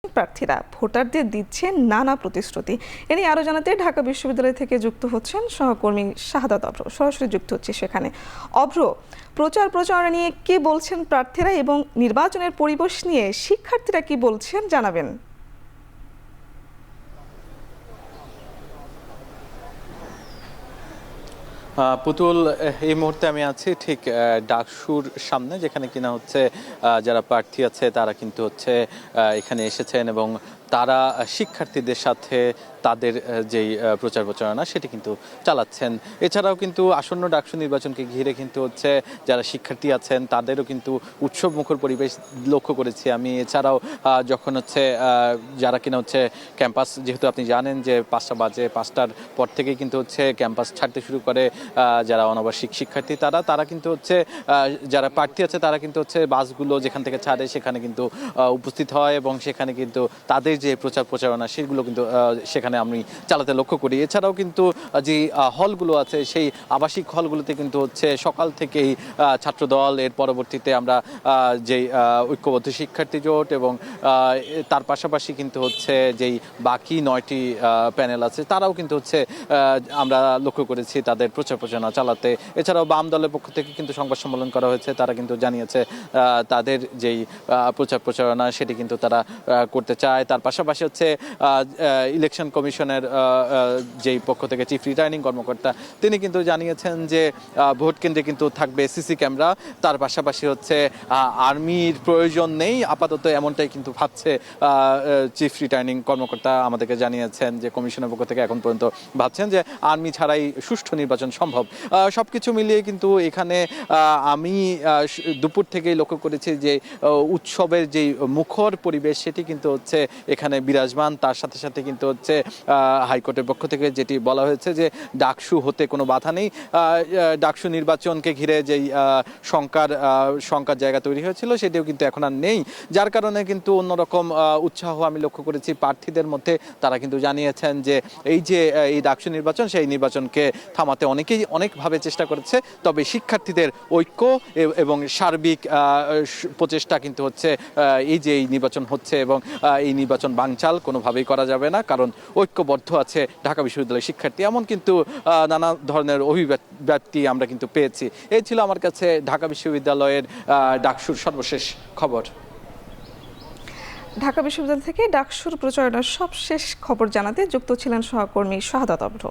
প্রার্থীরা ভোটারদের দিচ্ছেন নানা প্রতিশ্রুতি। এ নিয়ে আরো জানাতে ঢাকা বিশ্ববিদ্যালয় থেকে যুক্ত হচ্ছেন সহকর্মী শাহাদাত অভ্র। সরাসরি যুক্ত হচ্ছে সেখানে। অভ্র, প্রচারণা নিয়ে কি বলছেন প্রার্থীরা এবং নির্বাচনের পরিবেশ নিয়ে শিক্ষার্থীরা কি বলছেন জানাবেন। পুতুল, এই মুহূর্তে আমি আছি ঠিক ডাকসুর সামনে, যেখানে কিনা হচ্ছে যারা প্রার্থী আছে তারা কিন্তু হচ্ছে এখানে এসেছেন এবং তারা শিক্ষার্থীদের সাথে তাদের যেই প্রচারণা সেটি কিন্তু চালাচ্ছেন। এছাড়াও কিন্তু আসন্ন ডাকসু নির্বাচনকে ঘিরে কিন্তু হচ্ছে যারা শিক্ষার্থী আছেন তাদেরও কিন্তু উৎসব মুখর পরিবেশ লক্ষ্য করেছি আমি। এছাড়াও যখন হচ্ছে যারা কিনা হচ্ছে ক্যাম্পাস, যেহেতু আপনি জানেন যে 5টা বাজে, 5টার পর থেকেই কিন্তু হচ্ছে ক্যাম্পাস ছাড়তে শুরু করে যারা অনাবাসিক শিক্ষার্থী তারা কিন্তু হচ্ছে যারা প্রার্থী আছে তারা কিন্তু হচ্ছে বাসগুলো যেখান থেকে ছাড়ে সেখানে কিন্তু উপস্থিত হয় এবং সেখানে কিন্তু তাদের যে প্রচারণা সেগুলো কিন্তু সেখানে আমি চালাতে লক্ষ্য করি। এছাড়াও কিন্তু যে হলগুলো আছে সেই আবাসিক হলগুলোতে কিন্তু হচ্ছে সকাল থেকেই ছাত্রদল, এর পরবর্তীতে আমরা যেই ঐক্যবদ্ধ শিক্ষার্থী জোট এবং তার পাশাপাশি কিন্তু হচ্ছে যেই বাকি 9টি প্যানেল আছে তারাও কিন্তু হচ্ছে আমরা লক্ষ্য করেছি তাদের প্রচারণা চালাতে। এছাড়াও বাম দলের পক্ষ থেকে কিন্তু সংবাদ সম্মেলন করা হয়েছে, তারা কিন্তু জানিয়েছে তাদের যেই প্রচারণা সেটি কিন্তু তারা করতে চায়। তার পাশাপাশি হচ্ছে ইলেকশন কমিশনের যেই পক্ষ থেকে চিফ রিটার্নিং কর্মকর্তা তিনি কিন্তু জানিয়েছেন যে ভোট কেন্দ্রে কিন্তু থাকবে সিসি ক্যামেরা। তার পাশাপাশি হচ্ছে আর্মির প্রয়োজন নেই আপাতত, এমনটাই কিন্তু ভাবছে চিফ রিটার্নিং কর্মকর্তা আমাদেরকে জানিয়েছেন যে কমিশনের পক্ষ থেকে এখন পর্যন্ত ভাবছেন যে আর্মি ছাড়াই সুষ্ঠু নির্বাচন সম্ভব। সবকিছু মিলিয়ে কিন্তু এখানে আমি দুপুর থেকেই লক্ষ্য করেছি যে উৎসবের যেই মুখর পরিবেশ সেটি কিন্তু হচ্ছে এখানে বিরাজমান। তার সাথে সাথে কিন্তু হচ্ছে হাইকোর্টের পক্ষ থেকে যেটি বলা হয়েছে যে ডাকসু হতে কোনো বাধা নেই। ডাকসু নির্বাচনকে ঘিরে যেই শঙ্কার জায়গা তৈরি হয়েছিল সেটিও কিন্তু এখন আর নেই, যার কারণে কিন্তু অন্যরকম উৎসাহ আমি লক্ষ্য করেছি প্রার্থীদের মধ্যে। তারা কিন্তু জানিয়েছেন যে এই যে এই ডাকসু নির্বাচন সেই নির্বাচনকে থামাতে অনেকেই অনেকভাবে চেষ্টা করেছে, তবে শিক্ষার্থীদের ঐক্য এবং সার্বিক প্রচেষ্টা কিন্তু হচ্ছে এই যে এই নির্বাচন হচ্ছে এবং এই নির্বাচন বানচাল কোনোভাবেই করা যাবে না, কারণ ঐক্যবদ্ধ আছে ঢাকা বিশ্ববিদ্যালয়ের শিক্ষার্থী। এমন কিন্তু নানা ধরনের অভিব্যক্তি আমরা কিন্তু পেয়েছি। এই ছিল আমার কাছে ঢাকা বিশ্ববিদ্যালয়ের ডাকসুর সর্বশেষ খবর। ঢাকা বিশ্ববিদ্যালয় থেকে ডাকসুর প্রচারণার সবশেষ খবর জানাতে যুক্ত ছিলেন সহকর্মী শাহাদাত অভ্র।